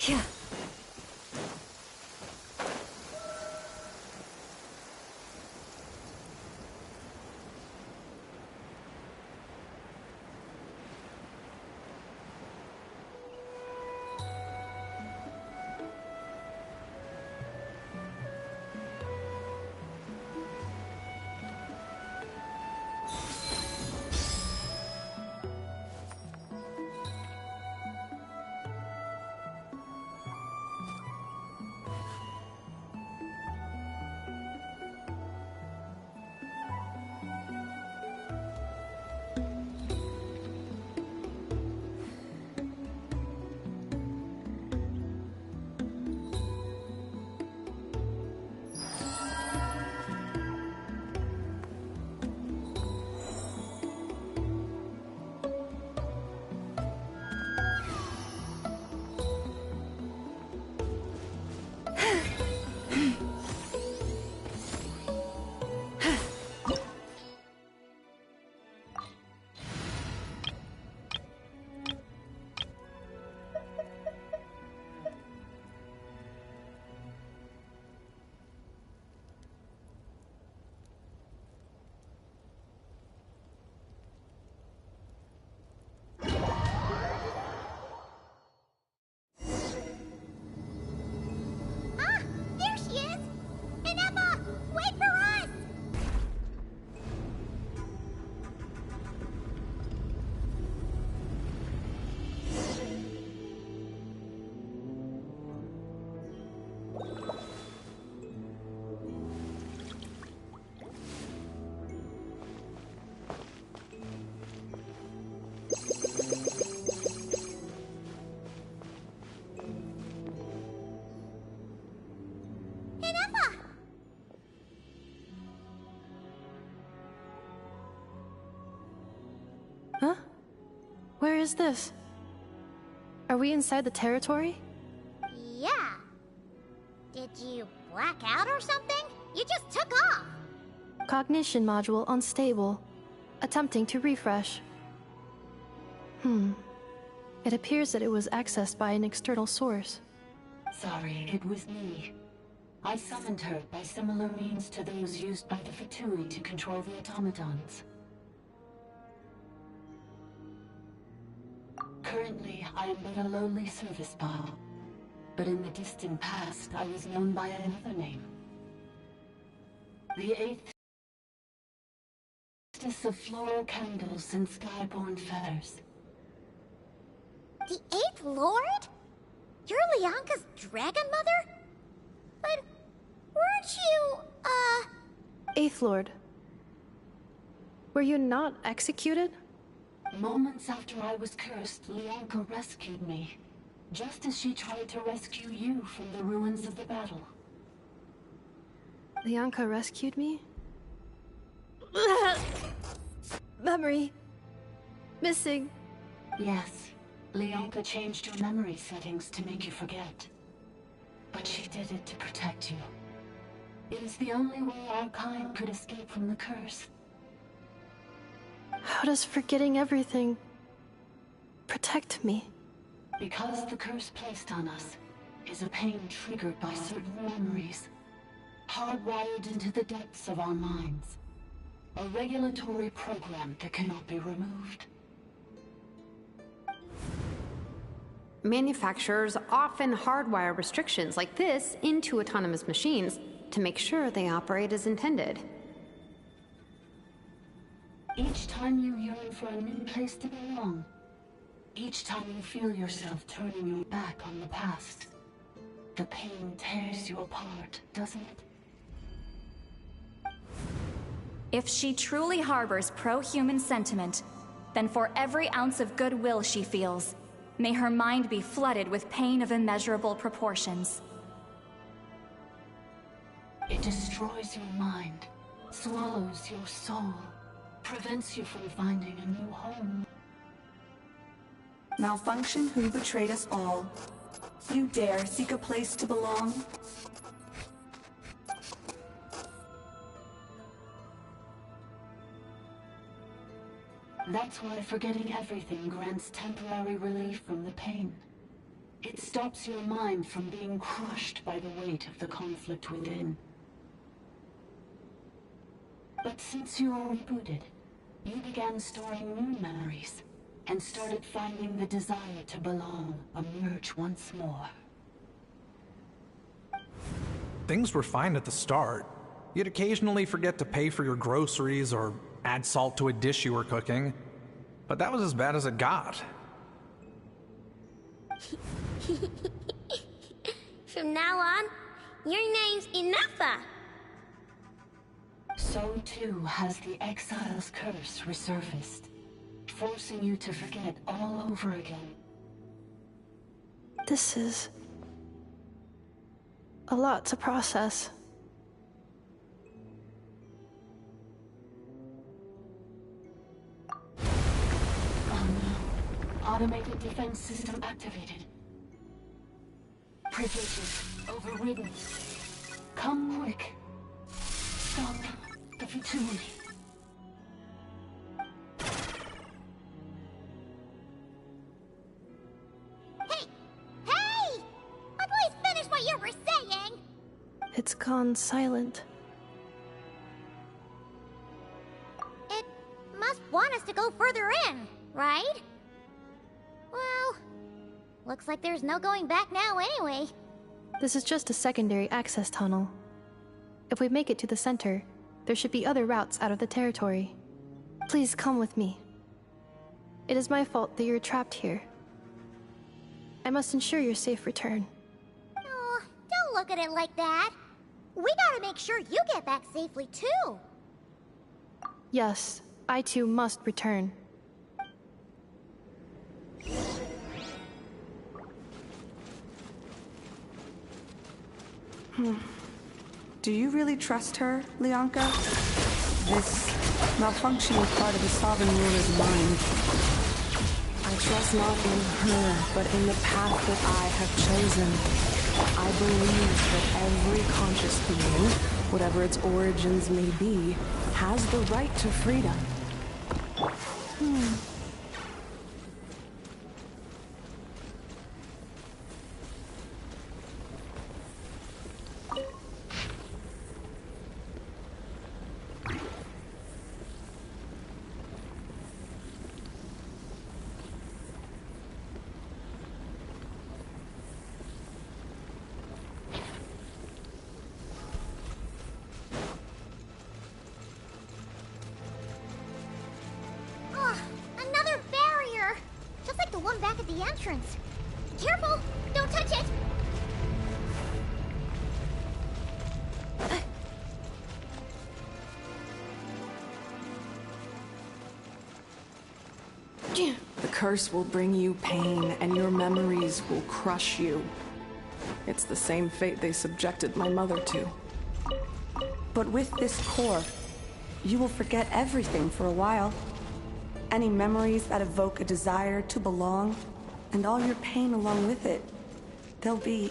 Yeah. Ah! There she is! Ineppa! Wait for us! Ineppa! Huh? Where is this? Are we inside the territory? Yeah. Did you black out or something? You just took off! Cognition module unstable. Attempting to refresh. It appears that it was accessed by an external source. Sorry, it was me. I summoned her by similar means to those used by the Fatui to control the automatons. Currently, I am but a lowly service bot. But in the distant past, I was known by another name. The eighth of floral candles and skyborn feathers. The Eighth Lord? You're Leonka's dragon mother? But weren't you, Eighth Lord. Were you not executed? Moments after I was cursed, Leonka rescued me. Just as she tried to rescue you from the ruins of the battle. Leonka rescued me? Memory. Missing. Yes, Leonka changed your memory settings to make you forget. But she did it to protect you. It is the only way our kind could escape from the curse. How does forgetting everything protect me? Because the curse placed on us is a pain triggered by certain memories, hardwired into the depths of our minds. A regulatory program that cannot be removed. Manufacturers often hardwire restrictions like this into autonomous machines to make sure they operate as intended. Each time you yearn for a new place to belong, each time you feel yourself turning your back on the past, the pain tears you apart, doesn't it? If she truly harbors pro-human sentiment, then for every ounce of goodwill she feels, may her mind be flooded with pain of immeasurable proportions. It destroys your mind, swallows your soul, prevents you from finding a new home. Malfunction who betrayed us all. You dare seek a place to belong? That's why forgetting everything grants temporary relief from the pain. It stops your mind from being crushed by the weight of the conflict within. But since you were rebooted, you began storing new memories, and started finding the desire to belong emerge once more. Things were fine at the start. You'd occasionally forget to pay for your groceries or add salt to a dish you were cooking. But that was as bad as it got. From now on, your name's Inafa. So too has the Exile's curse resurfaced, forcing you to forget all over again. This is a lot to process. Oh no. Automated defense system activated. Privileges overridden. Come quick. Stop the futility. Hey! Hey! Please finish what you were saying! It's gone silent. It must want us to go further in, right? Well, looks like there's no going back now anyway. This is just a secondary access tunnel. If we make it to the center, there should be other routes out of the territory. Please come with me. It is my fault that you're trapped here. I must ensure your safe return. Oh, don't look at it like that. We gotta make sure you get back safely too. Yes, I too must return. Do you really trust her, Leonka? This malfunction is part of the Sovereign Ruler's mind. I trust not in her, but in the path that I have chosen. I believe that every conscious being, whatever its origins may be, has the right to freedom. Another barrier! Just like the one back at the entrance. Careful! Don't touch it! The curse will bring you pain, and your memories will crush you. It's the same fate they subjected my mother to. But with this core, you will forget everything for a while. Any memories that evoke a desire to belong, and all your pain along with it, they'll be...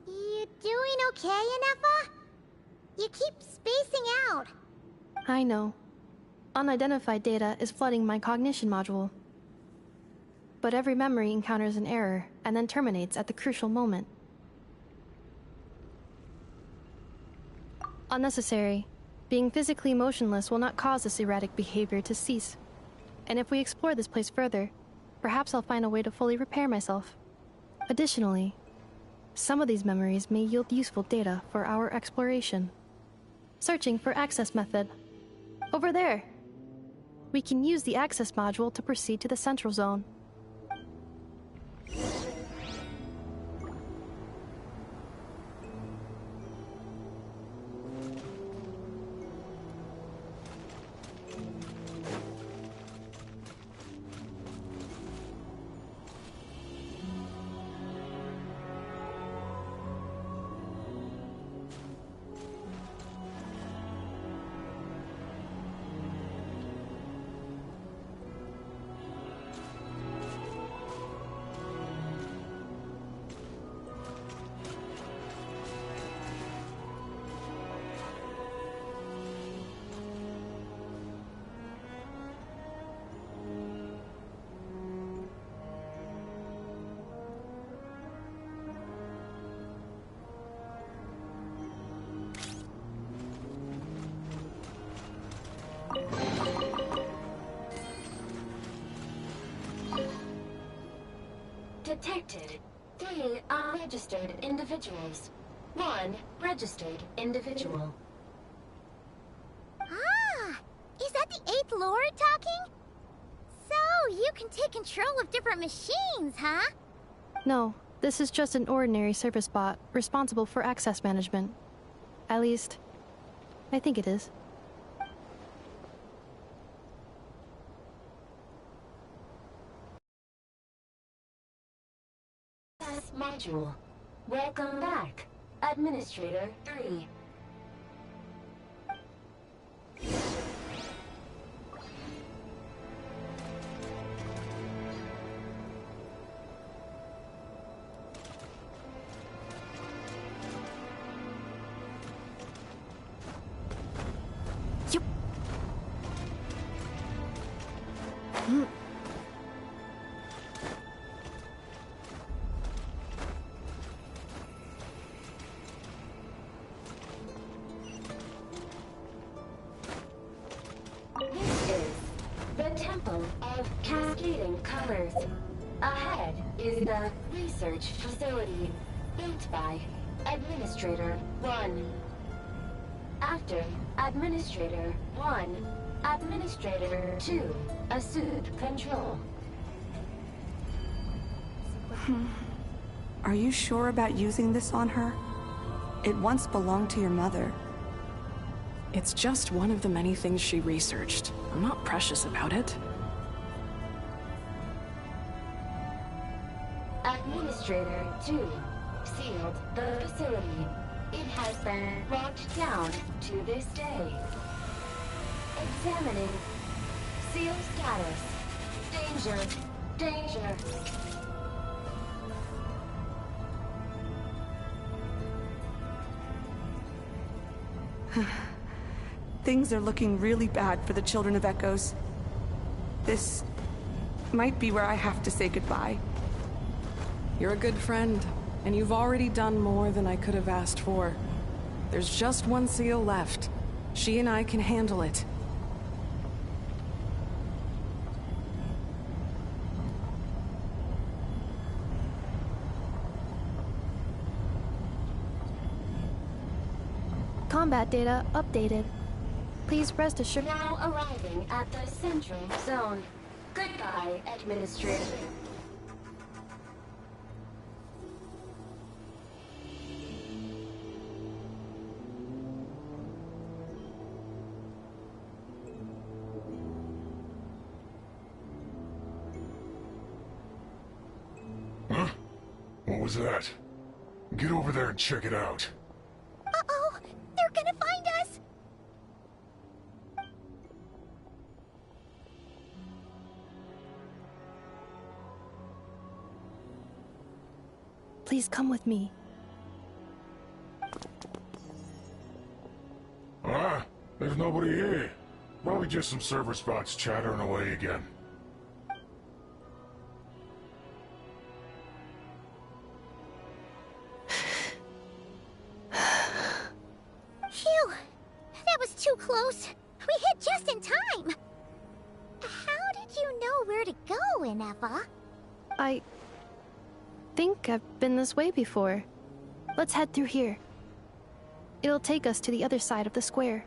You doing okay, Inafa? You keep spacing out. I know. Unidentified data is flooding my cognition module. But every memory encounters an error and then terminates at the crucial moment. Unnecessary. Being physically motionless will not cause this erratic behavior to cease. And if we explore this place further, perhaps I'll find a way to fully repair myself. Additionally, some of these memories may yield useful data for our exploration. Searching for access method. Over there! We can use the access module to proceed to the central zone. Detected 3 unregistered individuals. 1 registered individual. Ah! Is that the 8th Lord talking? So, you can take control of different machines, huh? No, this is just an ordinary service bot responsible for access management. At least, I think it is. Module. Welcome back, Administrator 3. This is the Temple of Cascading Colors. Ahead is the research facility built by Administrator 1. After Administrator 1, Administrator 2 assumed control. Are you sure about using this on her? It once belonged to your mother. It's just one of the many things she researched. I'm not precious about it. Administrator 2 sealed the facility. It has been locked down to this day. Examining. Seal status. Danger. Danger. Things are looking really bad for the Children of Echoes. This might be where I have to say goodbye. You're a good friend, and you've already done more than I could have asked for. There's just one seal left. She and I can handle it. Combat data updated. Please rest assured. Now arriving at the central zone. Goodbye, Administrator. Huh? What was that? Get over there and check it out. Uh-oh! They're gonna find us! Please come with me. Ah, there's nobody here. Probably just some server spots chattering away again. Phew! That was too close. We hit just in time. How did you know where to go, Inefa? think I've been this way before. Let's head through here. It'll take us to the other side of the square.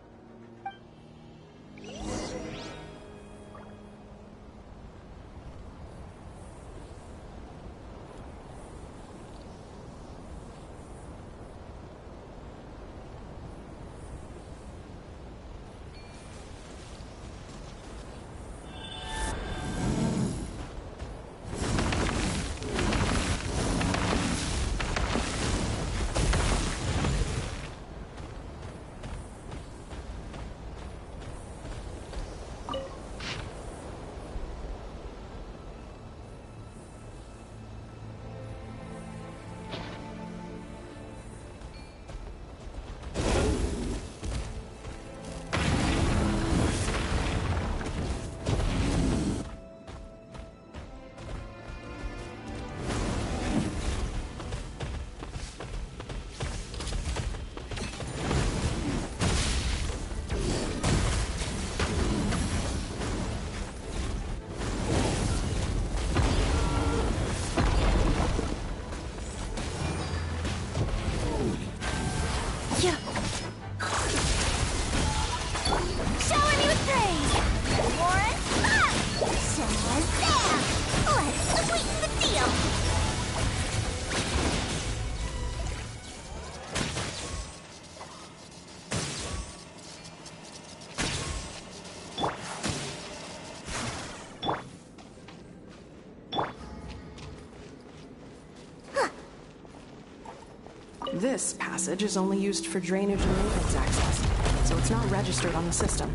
This passage is only used for drainage and maintenance access, so it's not registered on the system.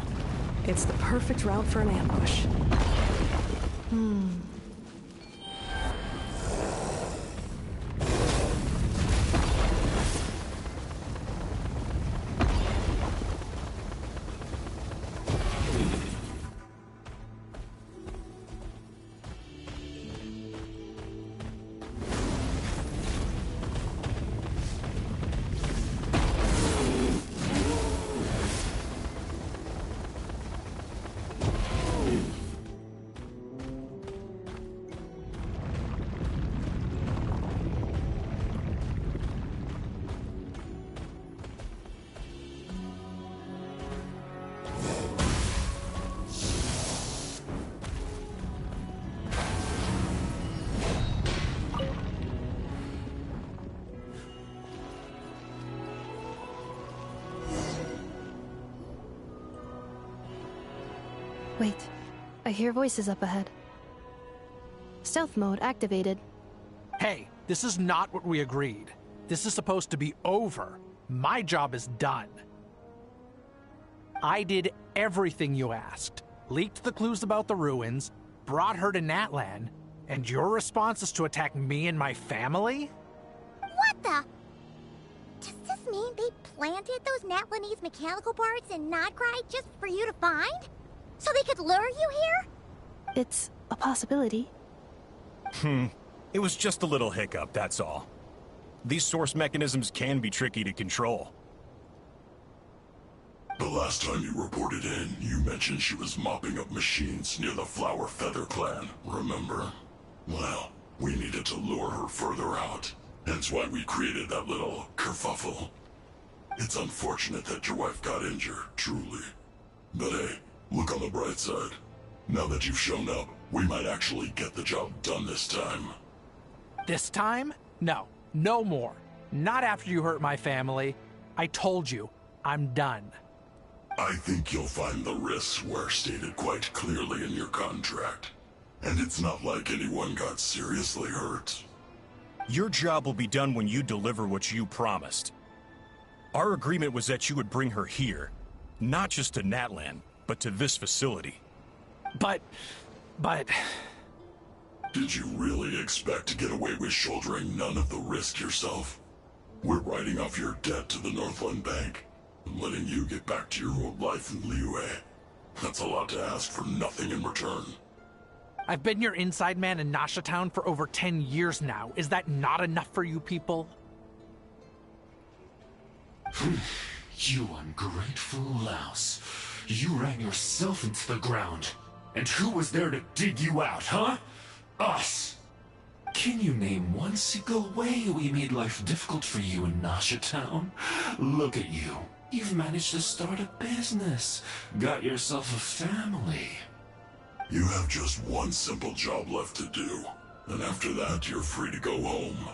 It's the perfect route for an ambush. Wait, I hear voices up ahead. Stealth mode activated. Hey, this is not what we agreed. This is supposed to be over. My job is done. I did everything you asked. Leaked the clues about the ruins, brought her to Natlan, and your response is to attack me and my family? What the? Does this mean they planted those Natlanese mechanical parts in Notcry just for you to find? So they could lure you here? It's a possibility. It was just a little hiccup, that's all. These source mechanisms can be tricky to control. The last time you reported in, you mentioned she was mopping up machines near the Flower Feather clan, remember? Well, we needed to lure her further out. Hence why we created that little kerfuffle. It's unfortunate that your wife got injured, truly. But hey, look on the bright side. Now that you've shown up, we might actually get the job done this time. This time? No. No more. Not after you hurt my family. I told you, I'm done. I think you'll find the risks were stated quite clearly in your contract. And it's not like anyone got seriously hurt. Your job will be done when you deliver what you promised. Our agreement was that you would bring her here. Not just to Natlan, but to this facility. But... Did you really expect to get away with shouldering none of the risk yourself? We're writing off your debt to the Northland Bank, and letting you get back to your old life in Liyue. That's a lot to ask for nothing in return. I've been your inside man in Nasha Town for over 10 years now. Is that not enough for you people? You ungrateful louse. You ran yourself into the ground. And who was there to dig you out, huh? Us! Can you name one single way we made life difficult for you in Nasha Town? Look at you. You've managed to start a business. Got yourself a family. You have just one simple job left to do. And after that, you're free to go home.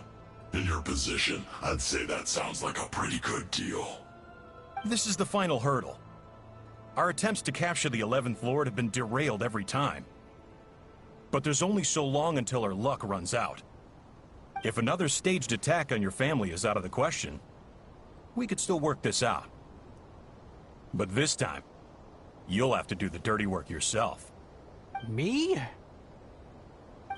In your position, I'd say that sounds like a pretty good deal. This is the final hurdle. Our attempts to capture the 11th Lord have been derailed every time. But there's only so long until our luck runs out. If another staged attack on your family is out of the question, we could still work this out. But this time, you'll have to do the dirty work yourself. Me?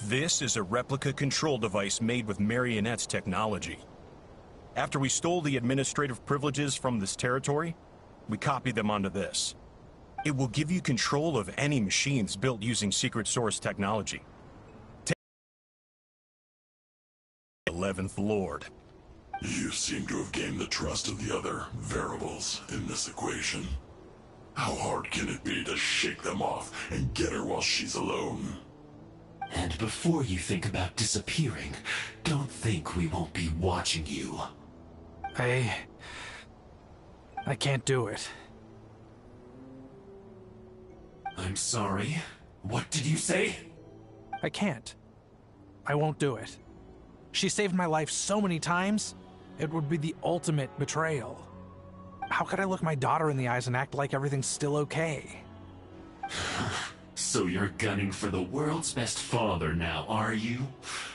This is a replica control device made with Marionette's technology. After we stole the administrative privileges from this territory, we copied them onto this. It will give you control of any machines built using secret source technology. Take the 11th Lord. You seem to have gained the trust of the other variables in this equation. How hard can it be to shake them off and get her while she's alone? And before you think about disappearing, don't think we won't be watching you. I can't do it. I'm sorry. What did you say? I can't. I won't do it. She saved my life so many times, it would be the ultimate betrayal. How could I look my daughter in the eyes and act like everything's still okay? So you're gunning for the world's best father now, are you?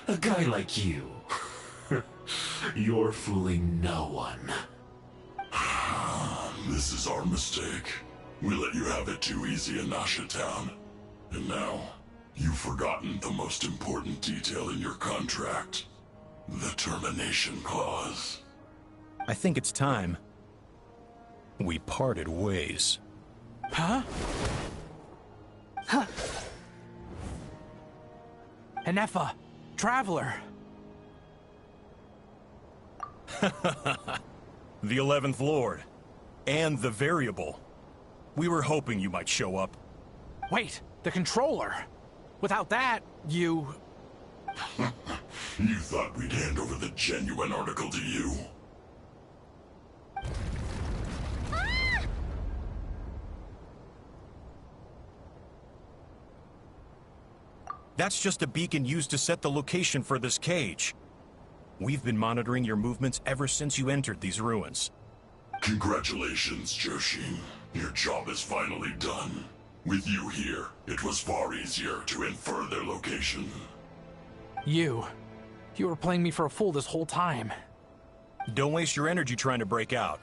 A guy like you. You're fooling no one. This is our mistake. We let you have it too easy in Nasha Town. And now, you've forgotten the most important detail in your contract. The termination clause. I think it's time we parted ways. Huh? Huh. Enefa, Traveler. The 11th Lord. And the Variable. We were hoping you might show up. Wait, the controller. Without that, you... You thought we'd hand over the genuine article to you? That's just a beacon used to set the location for this cage. We've been monitoring your movements ever since you entered these ruins. Congratulations, Joshin. Your job is finally done. With you here, it was far easier to infer their location. You were playing me for a fool this whole time. Don't waste your energy trying to break out.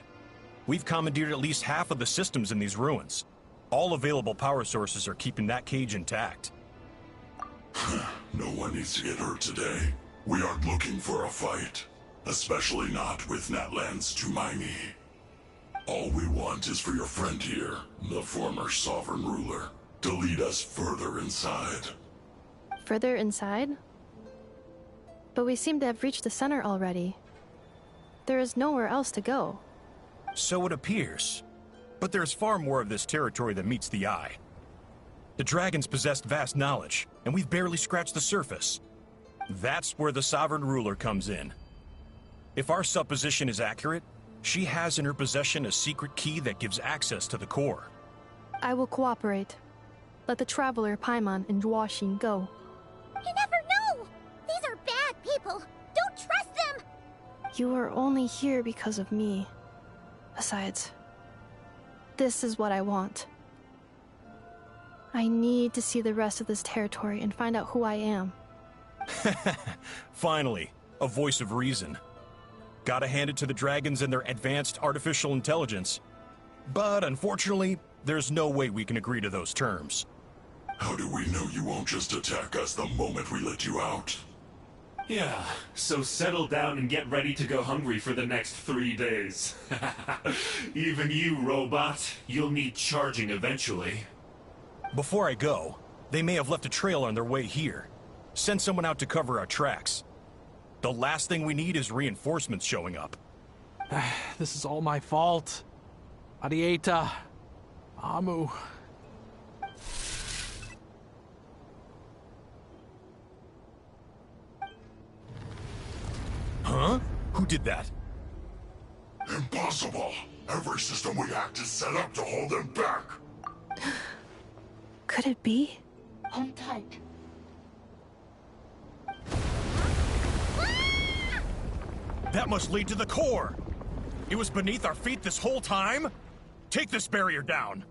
We've commandeered at least half of the systems in these ruins. All available power sources are keeping that cage intact. No one needs to get hurt today. We aren't looking for a fight. Especially not with Natlan's Tumaini. All we want is for your friend here, the former sovereign ruler, to lead us further inside. Further inside? But we seem to have reached the center already. There is nowhere else to go. So it appears. But there's far more of this territory than meets the eye. The dragons possessed vast knowledge, and we've barely scratched the surface. That's where the sovereign ruler comes in. If our supposition is accurate, she has in her possession a secret key that gives access to the core. I will cooperate. Let the Traveler, Paimon, and Duoshin go. You never know! These are bad people! Don't trust them! You are only here because of me. Besides, this is what I want. I need to see the rest of this territory and find out who I am. Finally, a voice of reason. Gotta hand it to the dragons and their advanced artificial intelligence. But unfortunately, there's no way we can agree to those terms. How do we know you won't just attack us the moment we let you out? Yeah, so settle down and get ready to go hungry for the next 3 days. Even you, robot, you'll need charging eventually. Before I go, they may have left a trail on their way here. Send someone out to cover our tracks. The last thing we need is reinforcements showing up. This is all my fault. Arieta. Amu. Who did that? Impossible! Every system we hacked is set up to hold them back! Could it be? Hold tight. That must lead to the core! It was beneath our feet this whole time? Take this barrier down!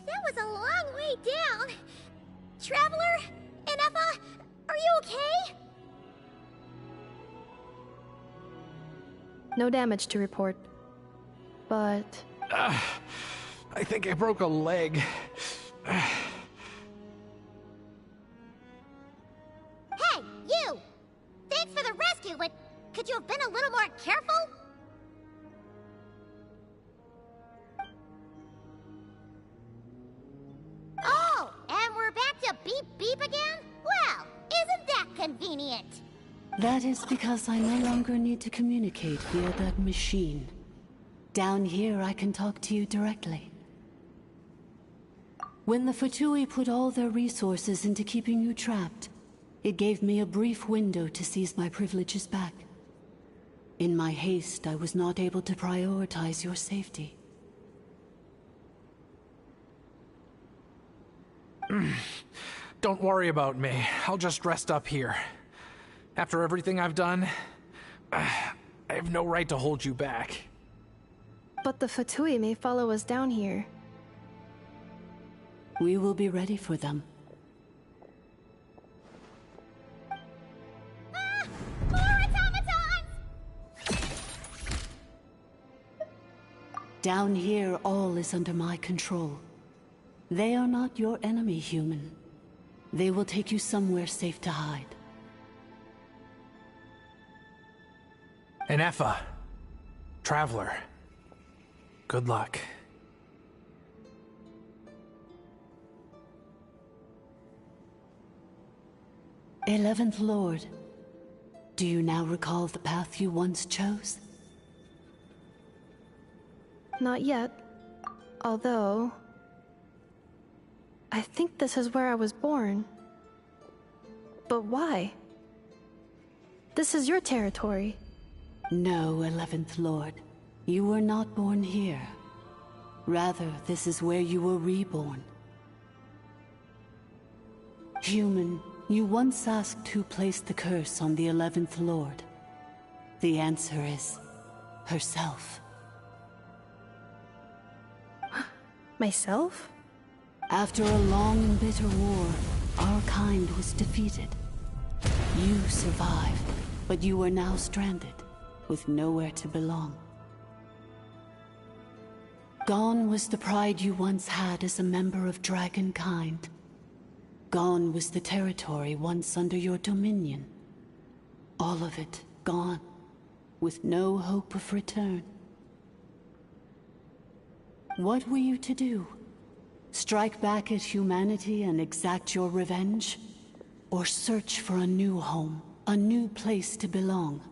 That was a long way down. Traveler? Inefa? Are you okay? No damage to report. But... I think I broke a leg. Hey, you! Thanks for the rescue, but could you have been a little more careful? Oh, and we're back to beep beep again? Well, isn't that convenient? That is because I no longer need to communicate via that machine. Down here, I can talk to you directly. When the Fatui put all their resources into keeping you trapped, it gave me a brief window to seize my privileges back. In my haste, I was not able to prioritize your safety. Don't worry about me. I'll just rest up here. After everything I've done, I have no right to hold you back. But the Fatui may follow us down here. We will be ready for them. More automatons! Down here, all is under my control. They are not your enemy, human. They will take you somewhere safe to hide. Inefa. Traveler. Good luck. 11th Lord, do you now recall the path you once chose? Not yet. Although... I think this is where I was born. But why? This is your territory. No, 11th Lord. You were not born here. Rather, this is where you were reborn. Human, you once asked who placed the curse on the 11th Lord. The answer is... herself. Myself? After a long and bitter war, our kind was defeated. You survived, but you are now stranded, with nowhere to belong. Gone was the pride you once had as a member of Dragonkind. Gone was the territory once under your dominion. All of it gone, with no hope of return. What were you to do? Strike back at humanity and exact your revenge? Or search for a new home, a new place to belong?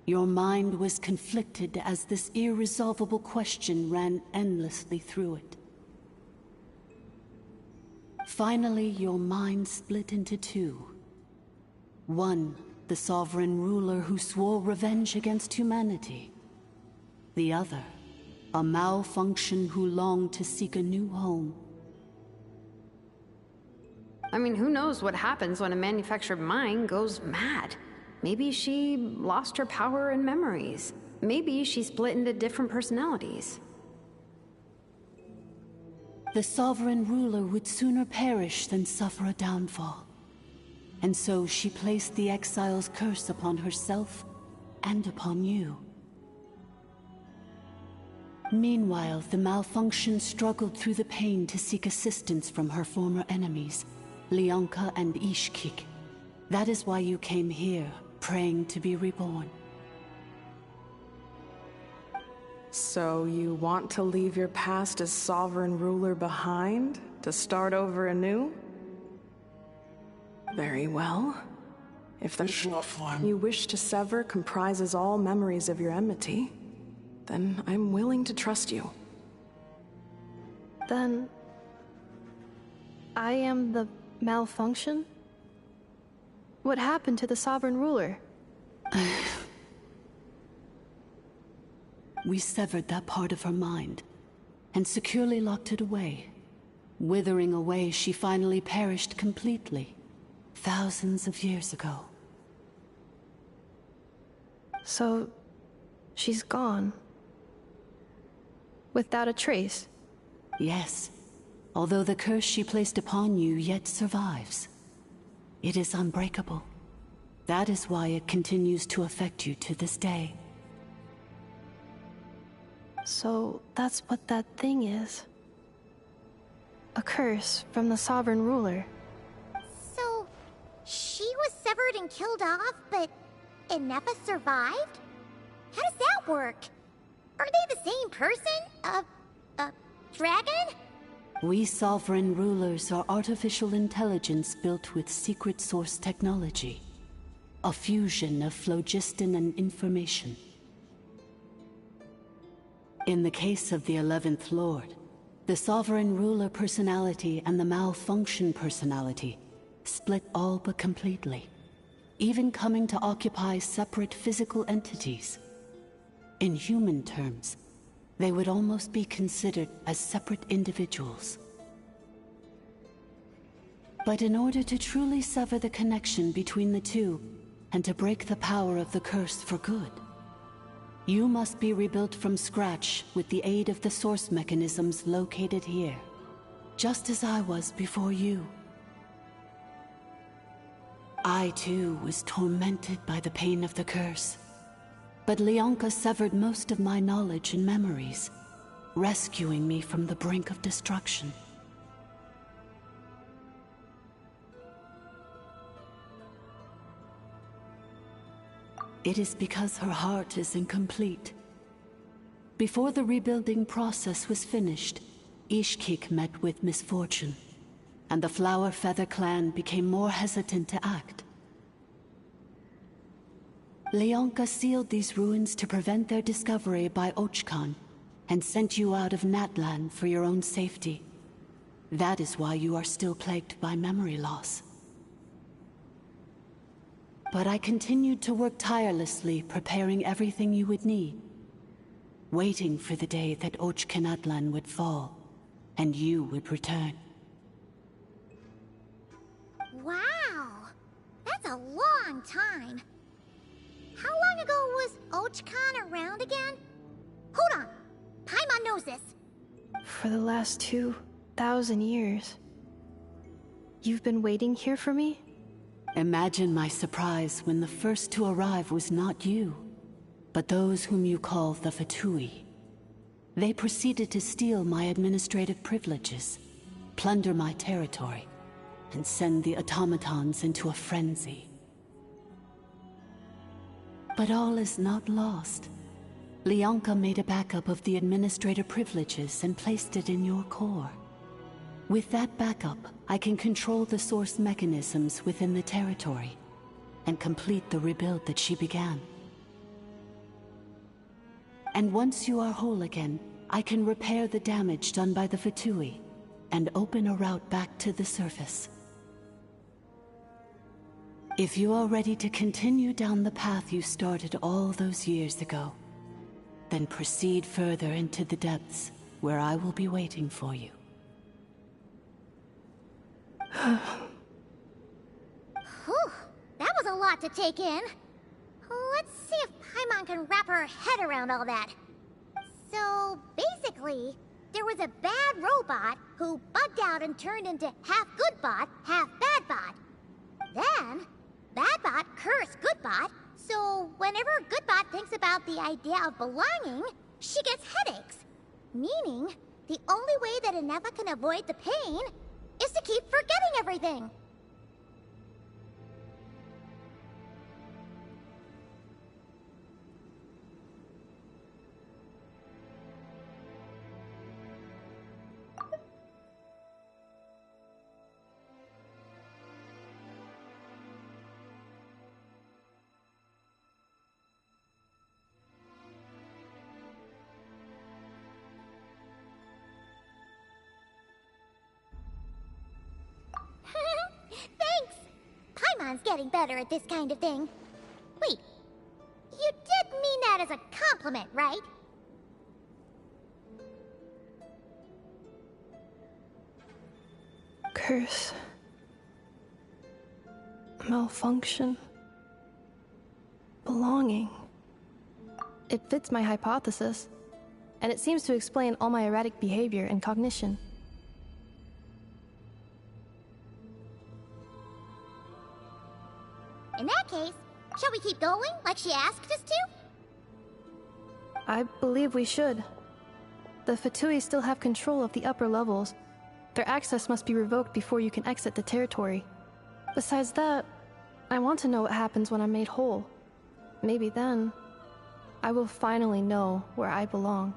Your mind was conflicted as this irresolvable question ran endlessly through it. Finally, your mind split into two. One, the sovereign ruler who swore revenge against humanity. The other, a malfunction who longed to seek a new home. I mean, who knows what happens when a manufactured mind goes mad? Maybe she lost her power and memories. Maybe she split into different personalities. The sovereign ruler would sooner perish than suffer a downfall. And so she placed the exile's curse upon herself and upon you. Meanwhile, the malfunction struggled through the pain to seek assistance from her former enemies, Leonka and Ishkik. That is why you came here, praying to be reborn. So you want to leave your past as sovereign ruler behind, to start over anew? Very well. If the line you wish to sever comprises all memories of your enmity, then I'm willing to trust you. Then... I am the malfunction? What happened to the sovereign ruler? We severed that part of her mind, and securely locked it away. Withering away, she finally perished completely, thousands of years ago. So... she's gone. Without a trace? Yes, although the curse she placed upon you yet survives. It is unbreakable. That is why it continues to affect you to this day. So that's what that thing is. A curse from the sovereign ruler. So, she was severed and killed off, but Ineffa survived? How does that work? Are they the same person? Dragon? We sovereign rulers are artificial intelligence built with secret source technology. A fusion of phlogiston and information. In the case of the 11th Lord, the sovereign ruler personality and the malfunction personality split all but completely, even coming to occupy separate physical entities. In human terms, they would almost be considered as separate individuals. But in order to truly sever the connection between the two, and to break the power of the curse for good, you must be rebuilt from scratch with the aid of the source mechanisms located here, just as I was before you. I too was tormented by the pain of the curse, but Leonka severed most of my knowledge and memories, rescuing me from the brink of destruction. It is because her heart is incomplete. Before the rebuilding process was finished, Ishkik met with misfortune, and the Flower Feather clan became more hesitant to act. Leonka sealed these ruins to prevent their discovery by Ochkan, and sent you out of Natlan for your own safety. That is why you are still plagued by memory loss. But I continued to work tirelessly, preparing everything you would need, waiting for the day that Ochkanatlan would fall, and you would return. Wow! That's a long time. How long ago was Ochkan around again? Hold on! Paimon knows this! For the last 2,000 years. You've been waiting here for me? Imagine my surprise when the first to arrive was not you, but those whom you call the Fatui. They proceeded to steal my administrative privileges, plunder my territory, and send the automatons into a frenzy. But all is not lost. Leonka made a backup of the administrator privileges and placed it in your core. With that backup, I can control the source mechanisms within the territory and complete the rebuild that she began. And once you are whole again, I can repair the damage done by the Fatui and open a route back to the surface. If you are ready to continue down the path you started all those years ago, then proceed further into the depths where I will be waiting for you. Whew, that was a lot to take in. Let's see if Paimon can wrap her head around all that. So, basically, there was a bad robot who bugged out and turned into half good bot, half bad bot. Then, bad bot cursed good bot, so whenever good bot thinks about the idea of belonging, she gets headaches. Meaning, the only way that Ineffa can avoid the pain is to keep forgetting everything. Paimon's getting better at this kind of thing. Wait, you did mean that as a compliment, right? Curse. Malfunction. Belonging. It fits my hypothesis, and it seems to explain all my erratic behavior and cognition. In that case, shall we keep going like she asked us to? I believe we should. The Fatui still have control of the upper levels. Their access must be revoked before you can exit the territory. Besides that, I want to know what happens when I'm made whole. Maybe then, I will finally know where I belong.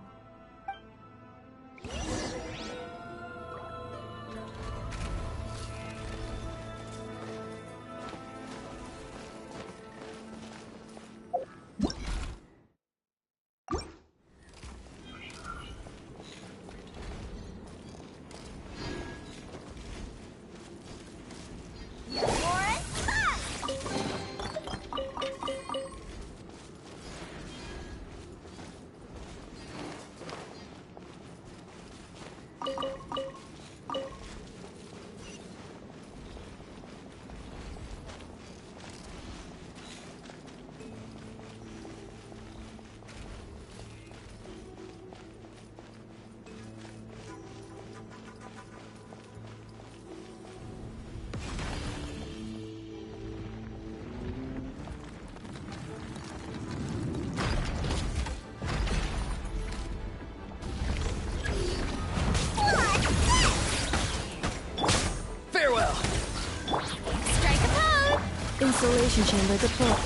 Insulation chamber deployed.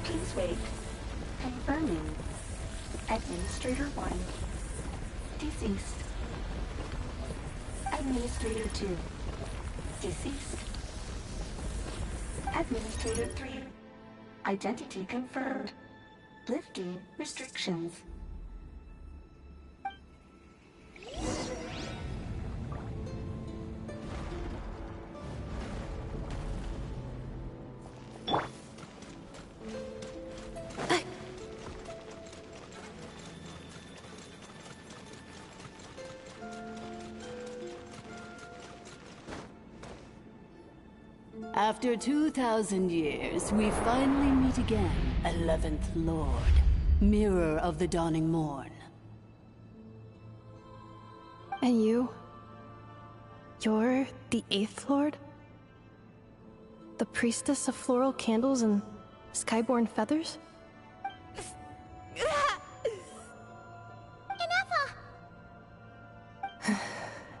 Please wait. Confirming. Administrator 1. Deceased. Administrator 2. Deceased. Administrator 3. Identity confirmed. Lifting restrictions. After 2,000 years, we finally meet again, 11th Lord, Mirror of the Dawning Morn. And you? You're the 8th Lord? The priestess of floral candles and skyborn feathers?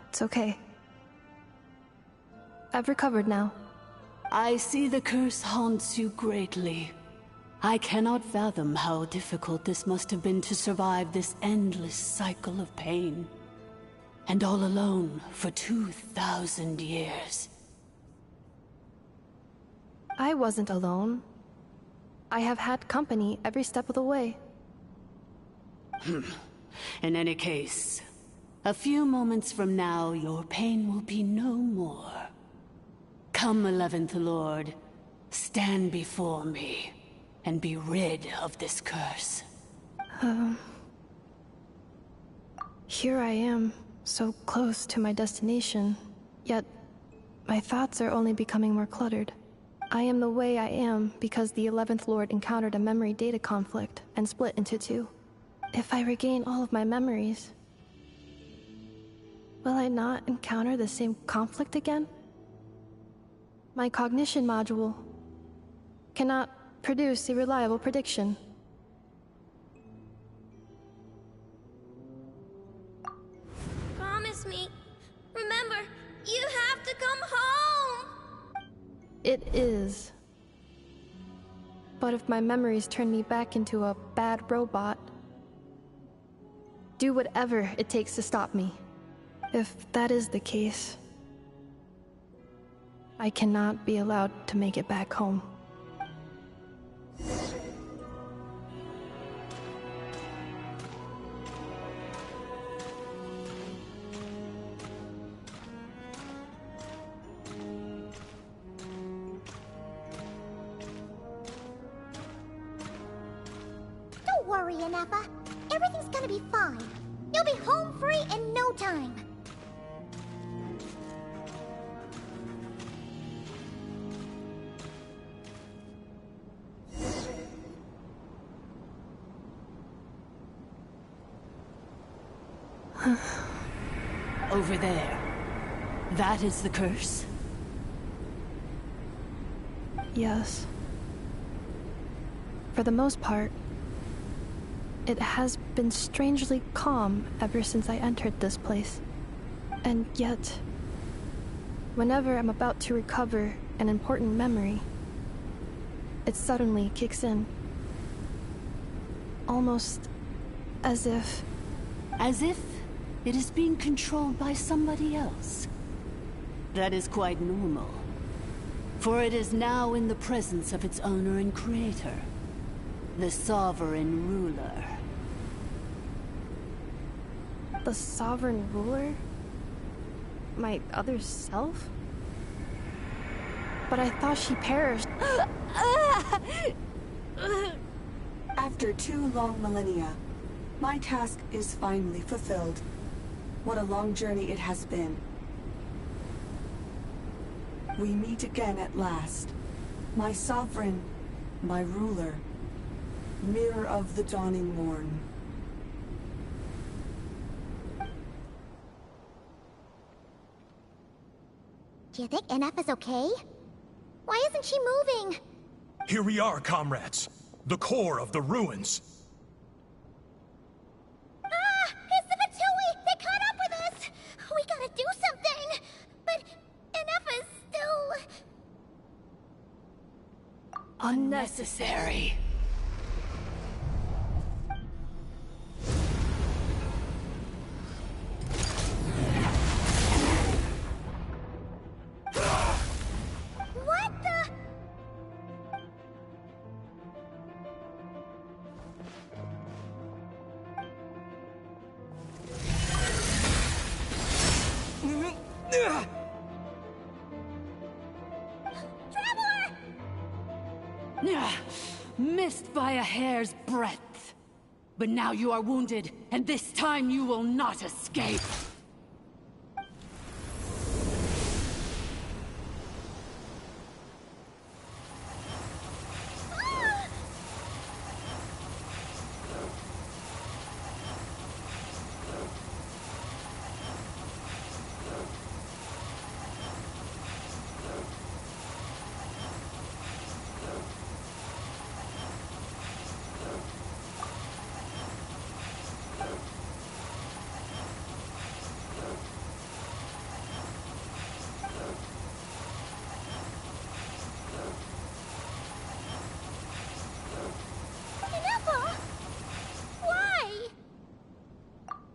It's okay. I've recovered now. I see the curse haunts you greatly. I cannot fathom how difficult this must have been to survive this endless cycle of pain. And all alone for 2,000 years. I wasn't alone. I have had company every step of the way. In any case, a few moments from now, your pain will be no more. Come, 11th Lord, stand before me, and be rid of this curse. Here I am, so close to my destination, yet my thoughts are only becoming more cluttered. I am the way I am because the 11th Lord encountered a memory data conflict and split into two. If I regain all of my memories, will I not encounter the same conflict again? My cognition module, cannot produce a reliable prediction. Promise me. Remember, you have to come home! It is. But if my memories turn me back into a bad robot, do whatever it takes to stop me. If that is the case, I cannot be allowed to make it back home. Don't worry, Inepa. Everything's gonna be fine. You'll be home free in no time. Over there. That is the curse? Yes. For the most part, it has been strangely calm ever since I entered this place. And yet, whenever I'm about to recover an important memory, it suddenly kicks in. Almost as if... As if it is being controlled by somebody else. That is quite normal. For it is now in the presence of its owner and creator, the sovereign ruler. The sovereign ruler? My other self? But I thought she perished. After 2 long millennia, my task is finally fulfilled. What a long journey it has been. We meet again at last. My sovereign, my ruler, mirror of the dawning morn. Do you think Inepa's okay? Why isn't she moving? Here we are, comrades. The core of the ruins. Ah! It's the Fatui! They caught up with us! We gotta do something! But Inepa's still... Unnecessary. What the... Missed by a hair's breadth. But now you are wounded, and this time you will not escape. Inepa? Why?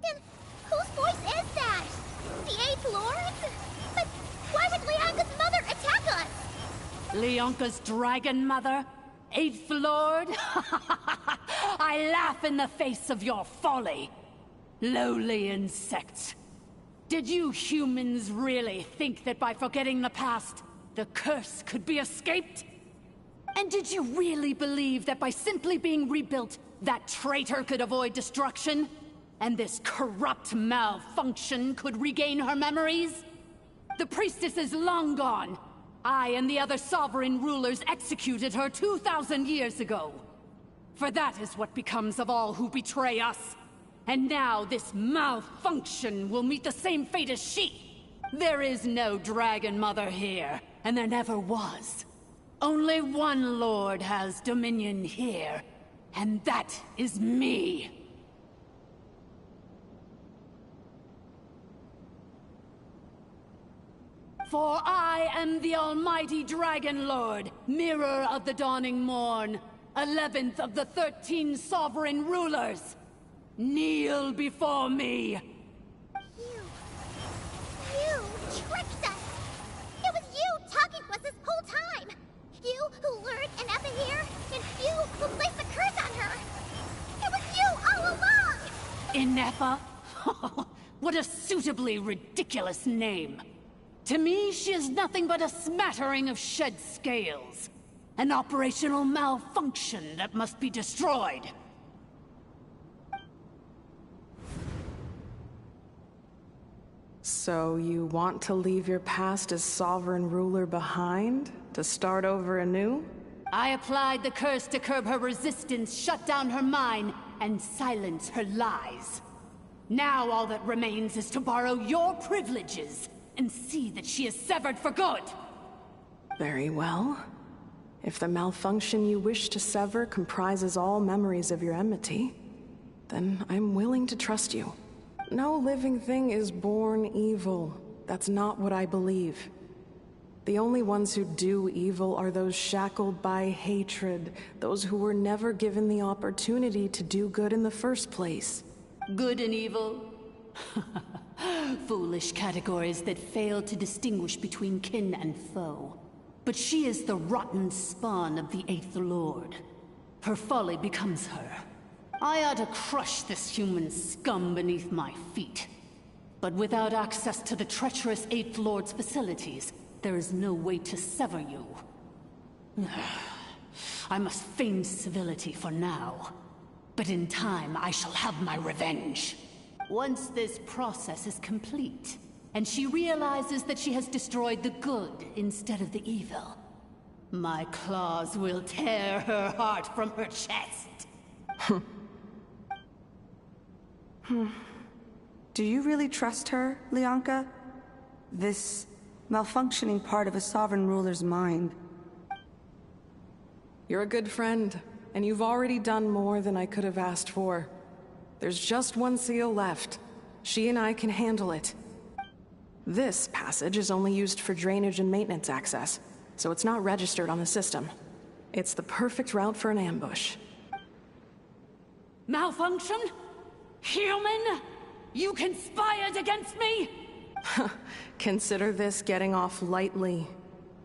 And whose voice is that? The 8th Lord? But why would Leanka's mother attack us? Leonka's dragon mother? 8th Lord? I laugh in the face of your folly. Lowly insects. Did you humans really think that by forgetting the past, the curse could be escaped? And did you really believe that by simply being rebuilt, that traitor could avoid destruction? And this corrupt malfunction could regain her memories? The priestess is long gone. I and the other sovereign rulers executed her 2,000 years ago. For that is what becomes of all who betray us. And now this malfunction will meet the same fate as she. There is no Dragon Mother here, and there never was. Only one lord has dominion here, and that is me. For I am the almighty Dragon Lord, Mirror of the Dawning Morn, 11th of the 13 sovereign rulers. Kneel before me. You tricked us! It was you talking to us this whole time! You who lured Inepa here, and you who placed the curse on her! It was you all along! Inepa? What a suitably ridiculous name. To me, she is nothing but a smattering of shed scales. An operational malfunction that must be destroyed. So you want to leave your past as sovereign ruler behind? To start over anew? I applied the curse to curb her resistance, shut down her mind, and silence her lies. Now all that remains is to borrow your privileges and see that she is severed for good. Very well. If the malfunction you wish to sever comprises all memories of your enmity, then I'm willing to trust you. No living thing is born evil. That's not what I believe. The only ones who do evil are those shackled by hatred, those who were never given the opportunity to do good in the first place. Good and evil? Foolish categories that fail to distinguish between kin and foe. But she is the rotten spawn of the Eighth Lord. Her folly becomes her. I ought to crush this human scum beneath my feet. But without access to the treacherous Eighth Lord's facilities, there is no way to sever you. I must feign civility for now. But in time, I shall have my revenge. Once this process is complete, and she realizes that she has destroyed the good instead of the evil, my claws will tear her heart from her chest. Do you really trust her, Lianka? This malfunctioning part of a sovereign ruler's mind. You're a good friend, and you've already done more than I could have asked for. There's just one seal left. She and I can handle it. This passage is only used for drainage and maintenance access, so it's not registered on the system. It's the perfect route for an ambush. Malfunction? Human? You conspired against me? Consider this getting off lightly.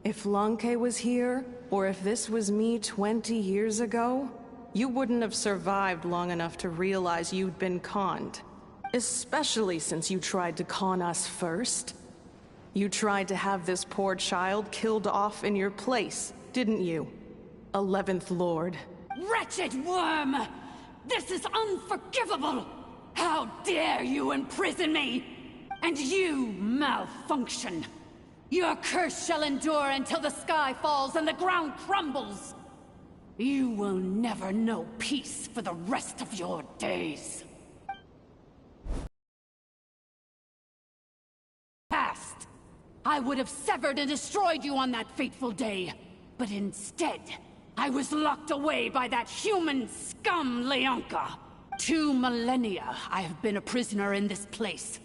If Lanke was here, or if this was me 20 years ago, you wouldn't have survived long enough to realize you'd been conned. Especially since you tried to con us first. You tried to have this poor child killed off in your place, didn't you? 11th Lord. Wretched worm! This is unforgivable! How dare you imprison me! And you, malfunction! Your curse shall endure until the sky falls and the ground crumbles! You will never know peace for the rest of your days. Past, I would have severed and destroyed you on that fateful day. But instead, I was locked away by that human scum, Lianka. 2 millennia I have been a prisoner in this place.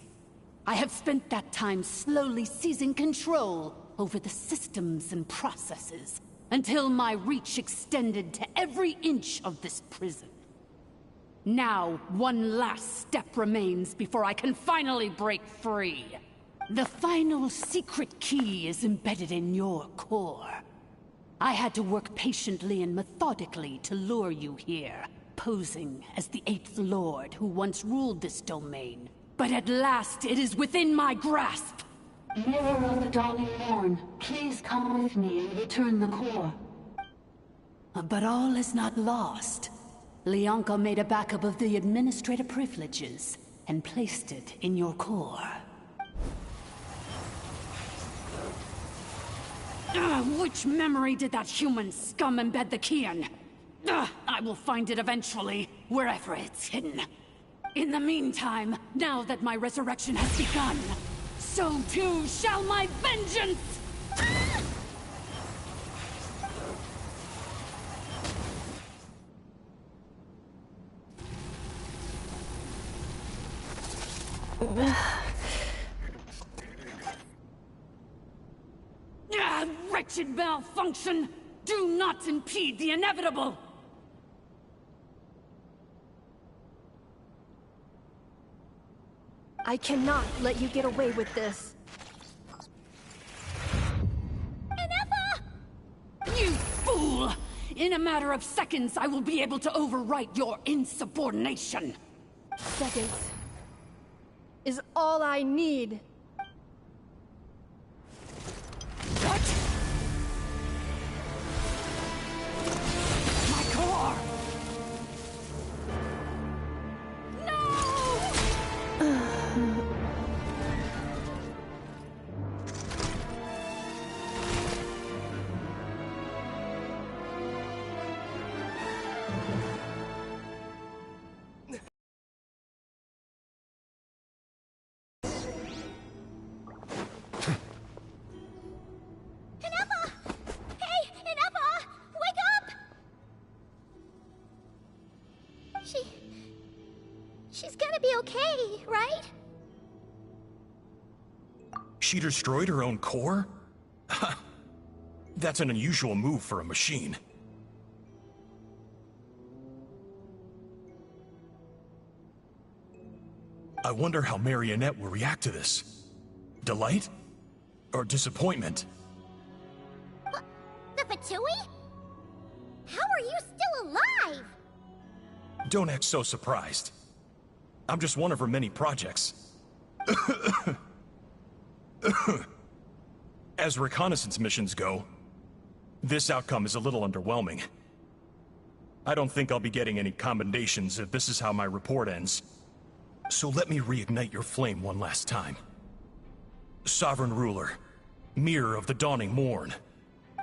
I have spent that time slowly seizing control over the systems and processes, until my reach extended to every inch of this prison. Now, one last step remains before I can finally break free. The final secret key is embedded in your core. I had to work patiently and methodically to lure you here, posing as the Eighth Lord who once ruled this domain. But at last, it is within my grasp! Mirror of the Dawning Morn, please come with me and return the core. But all is not lost. Lianka made a backup of the administrative privileges and placed it in your core. Which memory did that human scum embed the key in? I will find it eventually, wherever it's hidden. In the meantime, now that my resurrection has begun, so too shall my vengeance! Wretched malfunction! Do not impede the inevitable! I cannot let you get away with this. You fool! In a matter of seconds, I will be able to overwrite your insubordination! Seconds is all I need. What? My core! She's gonna be okay, right? She destroyed her own core? That's an unusual move for a machine. I wonder how Marionette will react to this. Delight? Or disappointment? What? The Fatui? How are you still alive? Don't act so surprised. I'm just one of her many projects. As reconnaissance missions go, this outcome is a little underwhelming. I don't think I'll be getting any commendations if this is how my report ends. So let me reignite your flame one last time. Sovereign Ruler, Mirror of the Dawning Morn,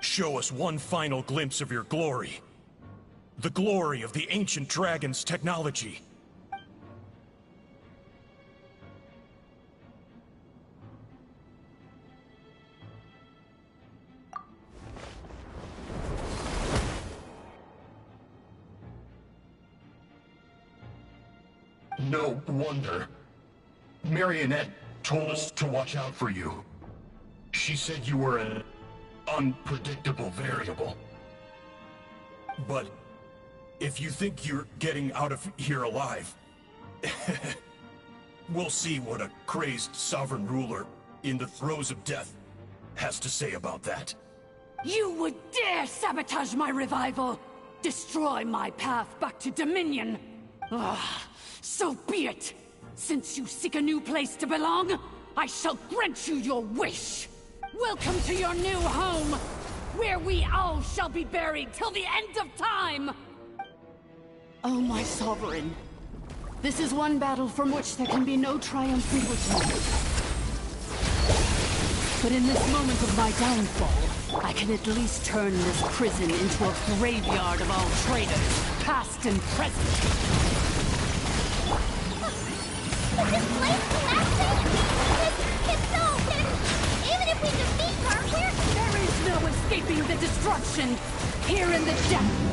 show us one final glimpse of your glory. The glory of the ancient dragon's technology. No wonder. Marionette told us to watch out for you. She said you were an unpredictable variable. But if you think you're getting out of here alive, we'll see what a crazed sovereign ruler in the throes of death has to say about that. You would dare sabotage my revival! Destroy my path back to Dominion! So be it! Since you seek a new place to belong, I shall grant you your wish! Welcome to your new home, where we all shall be buried till the end of time! Oh, my sovereign. This is one battle from which there can be no triumphant return. But in this moment of my downfall, I can at least turn this prison into a graveyard of all traitors, past and present. Is this place collapsing? It's so hidden! Even if we defeat her, There is no escaping the destruction! Here in the depth!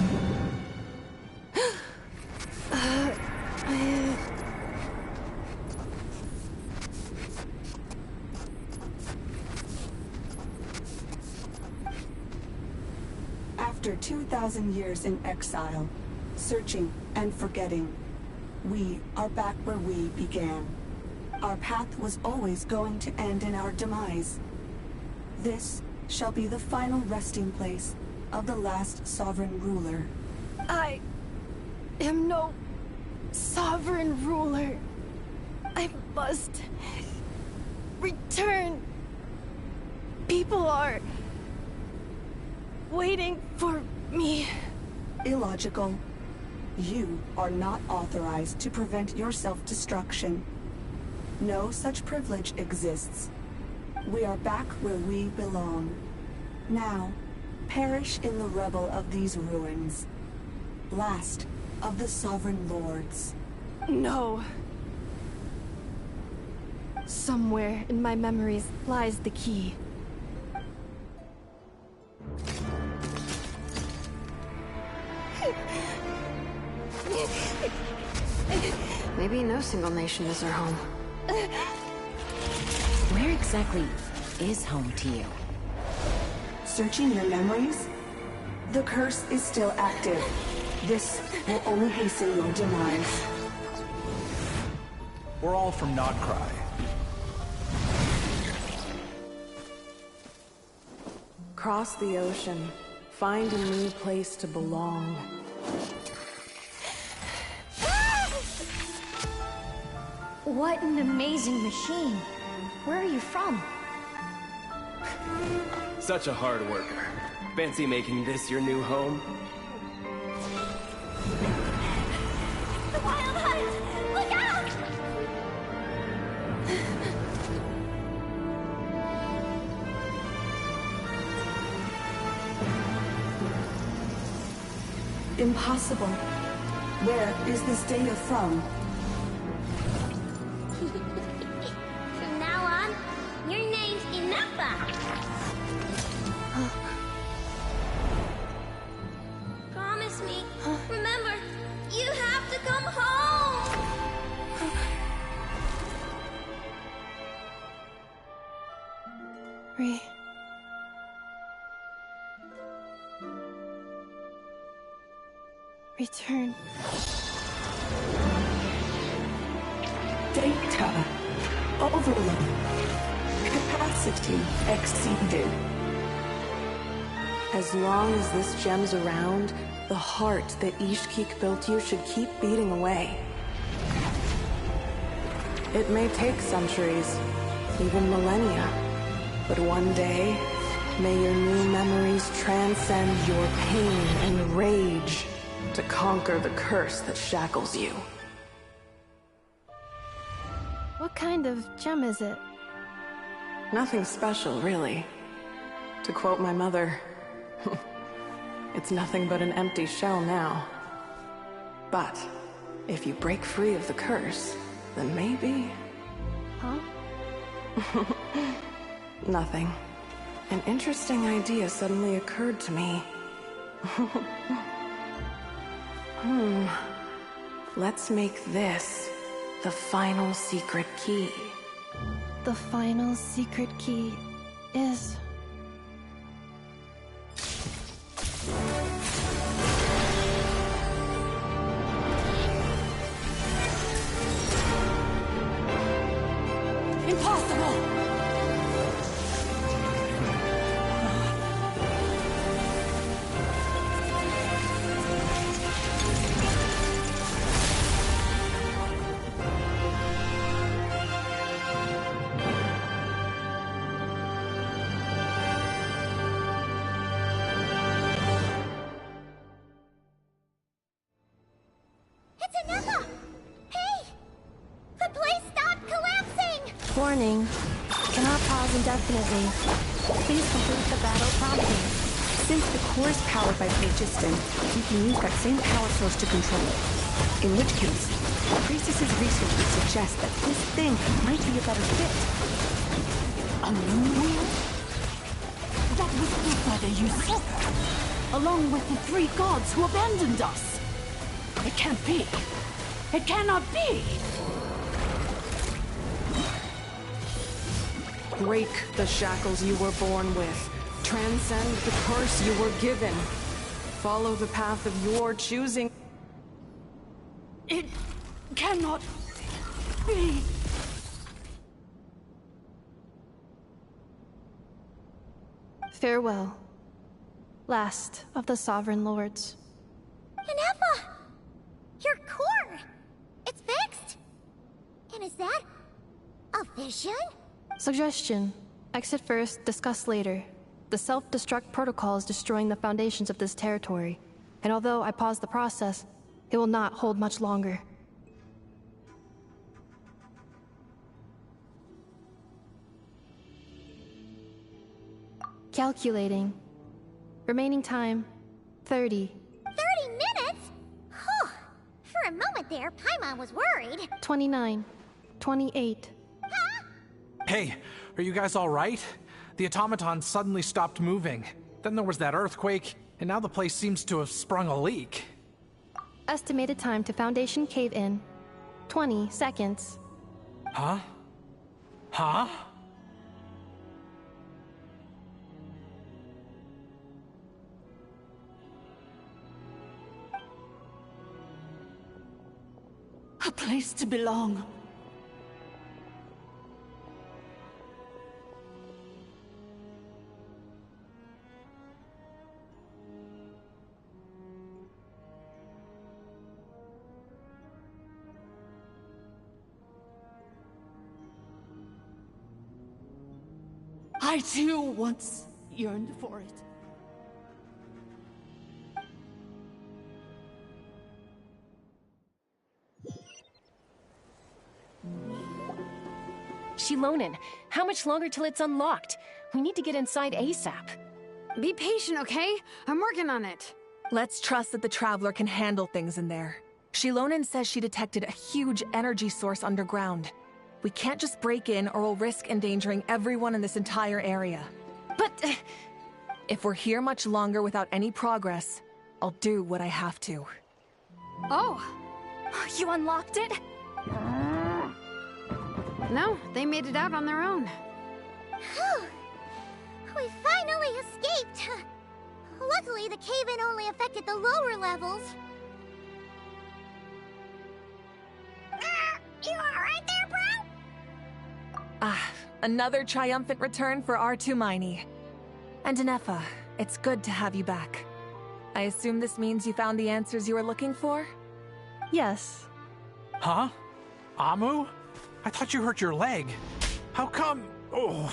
After 2,000 years in exile, searching and forgetting, we are back where we began. Our path was always going to end in our demise. This shall be the final resting place of the last sovereign ruler. I am no sovereign ruler. I must return. People are waiting for me. Illogical. You are not authorized to prevent your self-destruction. No such privilege exists. We are back where we belong. Now, perish in the rubble of these ruins. Last of the Sovereign Lords. No. Somewhere in my memories lies the key. Maybe no single nation is our home. Where exactly is home to you? Searching your memories? The curse is still active. This will only hasten your demise. We're all from Nodcry. Cross the ocean. Find a new place to belong. What an amazing machine. Where are you from? Such a hard worker. Fancy making this your new home? The Wild Hunt! Look out! Impossible. Where is this data from? From now on, your name's Ineppa. Promise me. Remember, you have to come home. Return. Data. Overload. Capacity exceeded. As long as this gem's around, the heart that Ishkik built you should keep beating away. It may take centuries, even millennia, but one day, may your new memories transcend your pain and rage to conquer the curse that shackles you. What kind of gem is it? Nothing special, really. To quote my mother, it's nothing but an empty shell now. But if you break free of the curse, then maybe... Huh? Nothing. An interesting idea suddenly occurred to me. Let's make this the final secret key. The final secret key is... Impossible! It's Ineppa! Hey! The place stopped collapsing! Warning. Cannot pause indefinitely. Please complete the battle promptly. Since the core is powered by phlogiston, you can use that same power source to control it. In which case, the Priestess's research would suggest that this thing might be a better fit. A moon wheel? That was built by the usurper, along with the 3 gods who abandoned us. It can't be. It cannot be! Break the shackles you were born with. Transcend the curse you were given. Follow the path of your choosing. It cannot be. Farewell. Last of the Sovereign Lords. Ineppa! Your core! It's fixed! And is that a vision? Suggestion. Exit first, discuss later. The self-destruct protocol is destroying the foundations of this territory, and although I paused the process, it will not hold much longer. Calculating. Remaining time, 30. 30 minutes? Whew. For a moment there, Paimon was worried. 29. 28. Hey, are you guys all right? The automaton suddenly stopped moving. Then there was that earthquake, and now the place seems to have sprung a leak. Estimated time to Foundation cave-in, 20 seconds. Huh? Huh? A place to belong. I too once yearned for it. Shilonen, how much longer till it's unlocked? We need to get inside ASAP. Be patient, okay? I'm working on it. Let's trust that the Traveler can handle things in there. Shilonen says she detected a huge energy source underground. We can't just break in or we'll risk endangering everyone in this entire area. But... if we're here much longer without any progress, I'll do what I have to. Oh! You unlocked it? No, they made it out on their own. Whew. We finally escaped! Luckily, the cave-in only affected the lower levels. You alright there, bro? Ah, another triumphant return for R2 Miney. And Anefa, it's good to have you back. I assume this means you found the answers you were looking for? Yes. Huh? Amu? I thought you hurt your leg. How come? Oh.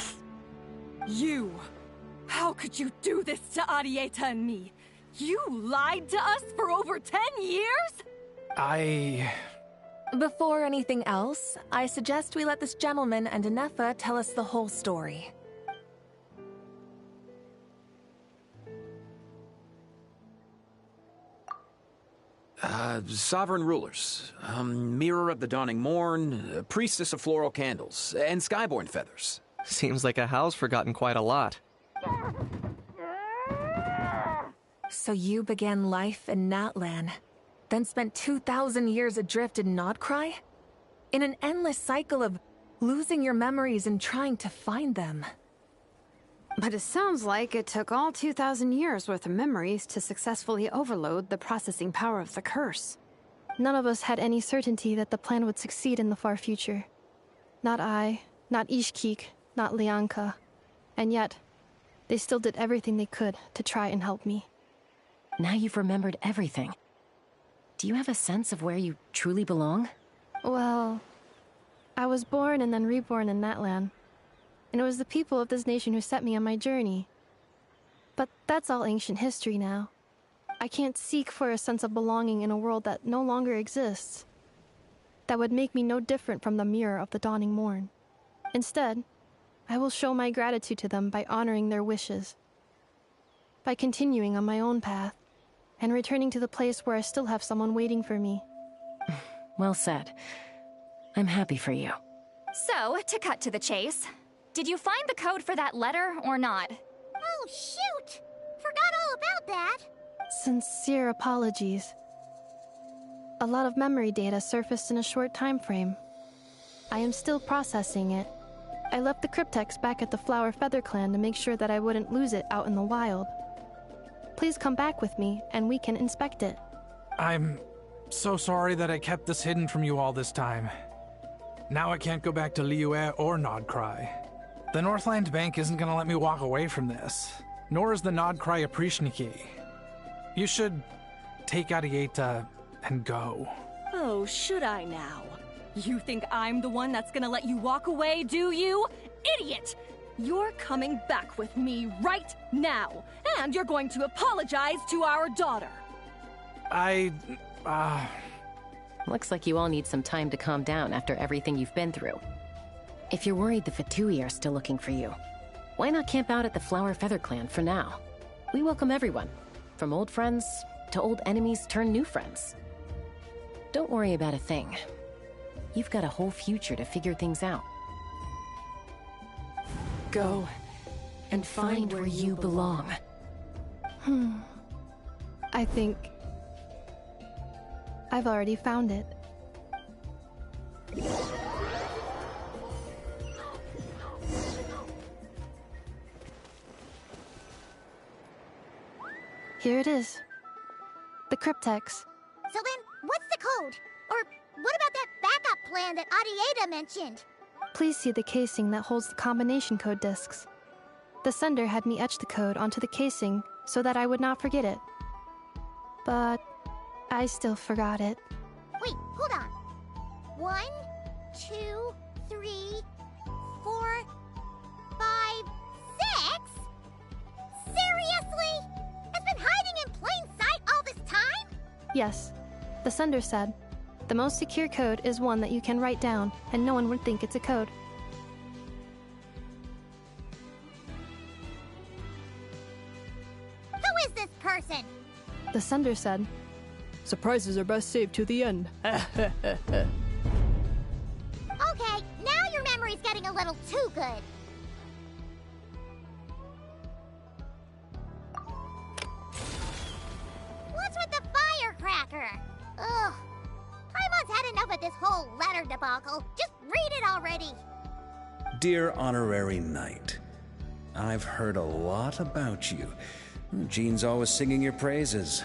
You! How could you do this to Arieta and me? You lied to us for over 10 years? Before anything else, I suggest we let this gentleman and Anefa tell us the whole story. Sovereign rulers, Mirror of the Dawning Morn, Priestess of Floral Candles, and Skyborn Feathers. Seems like a howl's forgotten quite a lot. So you began life in Natlan, then spent 2,000 years adrift in Nodcry? In an endless cycle of losing your memories and trying to find them. But it sounds like it took all 2,000 years worth of memories to successfully overload the processing power of the curse. None of us had any certainty that the plan would succeed in the far future. Not I, not Ishkik, not Lianka. And yet, they still did everything they could to try and help me. Now you've remembered everything. Do you have a sense of where you truly belong? Well, I was born and then reborn in Natlan. And it was the people of this nation who set me on my journey. But that's all ancient history now. I can't seek for a sense of belonging in a world that no longer exists. That would make me no different from the Mirror of the Dawning Morn. Instead, I will show my gratitude to them by honoring their wishes. By continuing on my own path, and returning to the place where I still have someone waiting for me. Well said. I'm happy for you. So, to cut to the chase, did you find the code for that letter or not? Oh, shoot! Forgot all about that. Sincere apologies. A lot of memory data surfaced in a short time frame. I am still processing it. I left the cryptex back at the Flower Feather Clan to make sure that I wouldn't lose it out in the wild. Please come back with me, and we can inspect it. I'm so sorry that I kept this hidden from you all this time. Now I can't go back to Liyue or Nodcry. The Northland Bank isn't gonna let me walk away from this, nor is the Nodcry Aprishniki. You should take Arieta and go. Oh, should I now? You think I'm the one that's gonna let you walk away, do you? Idiot! You're coming back with me right now, and you're going to apologize to our daughter. Looks like you all need some time to calm down after everything you've been through. If you're worried the Fatui are still looking for you, why not camp out at the Flower Feather Clan for now? We welcome everyone, from old friends to old enemies turned new friends. Don't worry about a thing. You've got a whole future to figure things out. Go and find where you belong. I think I've already found it. Here it is. The cryptex. So then, what's the code? Or what about that backup plan that Arieta mentioned? Please see the casing that holds the combination code discs. The sender had me etch the code onto the casing so that I would not forget it. But I still forgot it. Wait, hold on. 1, 2, 3, 4, 5, 6? Seriously? It's been hiding in plain sight all this time? Yes, the sender said, the most secure code is one that you can write down and no one would think it's a code. Who is this person? The sender said, surprises are best saved to the end. Okay, now your memory's getting a little too good. What's with the firecracker? Ugh. Paimon's had enough of this whole letter debacle. Just read it already. Dear Honorary Knight, I've heard a lot about you. Jean's always singing your praises.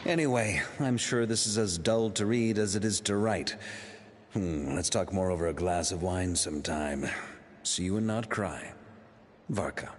Anyway, I'm sure this is as dull to read as it is to write. Let's talk more over a glass of wine sometime. See you and not cry. Varka.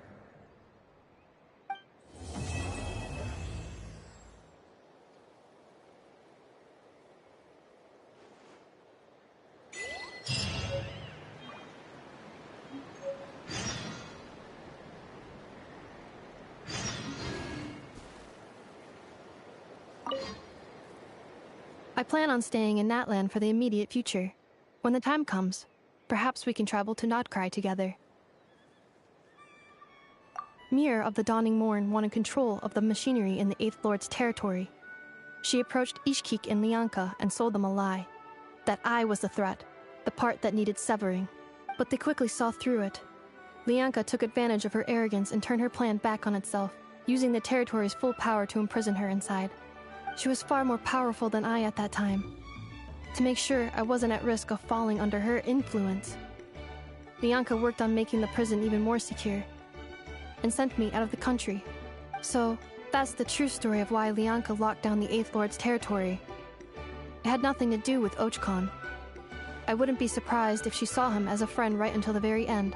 I plan on staying in Natlan for the immediate future. When the time comes, perhaps we can travel to Nodcry together. Mirror of the Dawning Morn wanted control of the machinery in the Eighth Lord's territory. She approached Ishkik and Lianka and sold them a lie. That I was the threat, the part that needed severing. But they quickly saw through it. Lianka took advantage of her arrogance and turned her plan back on itself, using the territory's full power to imprison her inside. She was far more powerful than I at that time. To make sure I wasn't at risk of falling under her influence, Lianka worked on making the prison even more secure, and sent me out of the country. So, that's the true story of why Lianka locked down the Eighth Lord's territory. It had nothing to do with Ochkon. I wouldn't be surprised if she saw him as a friend right until the very end.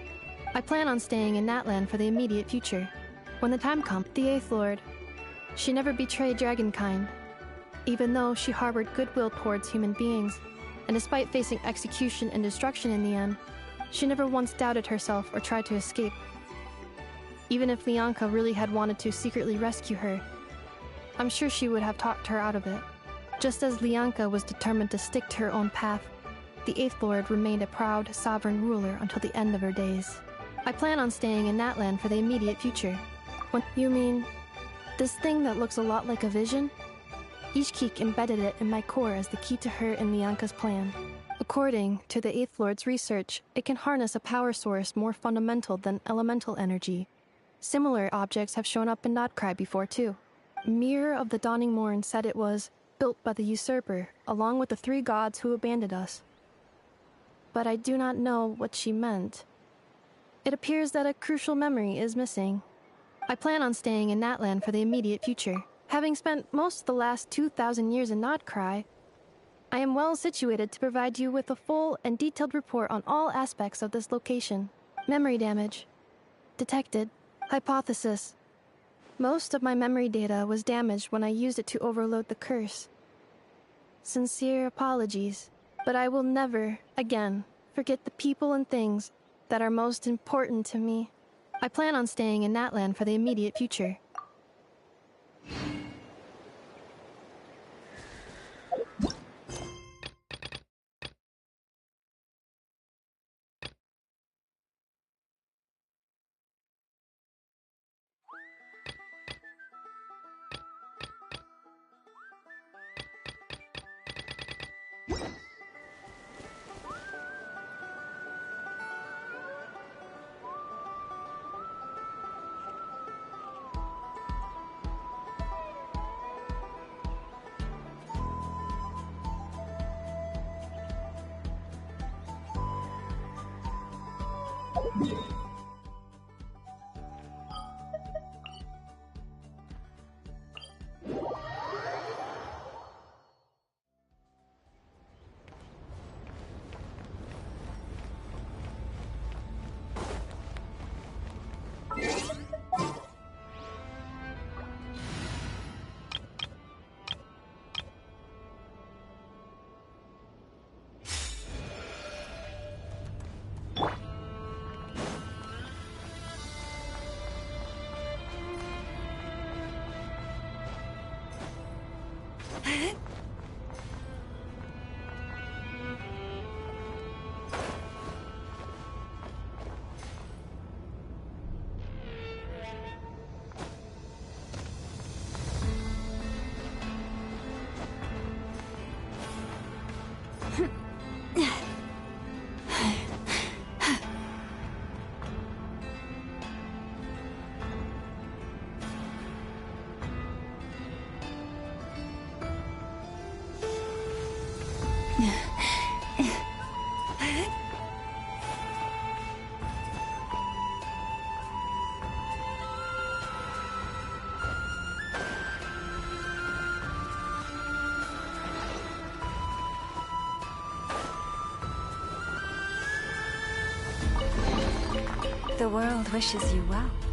I plan on staying in Natlan for the immediate future. When the time comes, the Eighth Lord, she never betrayed Dragonkind, even though she harbored goodwill towards human beings, and despite facing execution and destruction in the end, she never once doubted herself or tried to escape. Even if Lianka really had wanted to secretly rescue her, I'm sure she would have talked her out of it. Just as Lianka was determined to stick to her own path, the Eighth Lord remained a proud, sovereign ruler until the end of her days. I plan on staying in Natlan for the immediate future. You mean, this thing that looks a lot like a vision? Ishkik embedded it in my core as the key to her and Lianka's plan. According to the Eighth Lord's research, it can harness a power source more fundamental than elemental energy. Similar objects have shown up in Nodcry before too. Mirror of the Dawning Morn said it was built by the usurper, along with the 3 gods who abandoned us. But I do not know what she meant. It appears that a crucial memory is missing. I plan on staying in Natlan for the immediate future. Having spent most of the last 2,000 years in Nodcry, I am well situated to provide you with a full and detailed report on all aspects of this location. Memory damage detected. Hypothesis: Most of my memory data was damaged when I used it to overload the curse. Sincere apologies, but I will never, again, forget the people and things that are most important to me. I plan on staying in Natlan for the immediate future. The world wishes you well.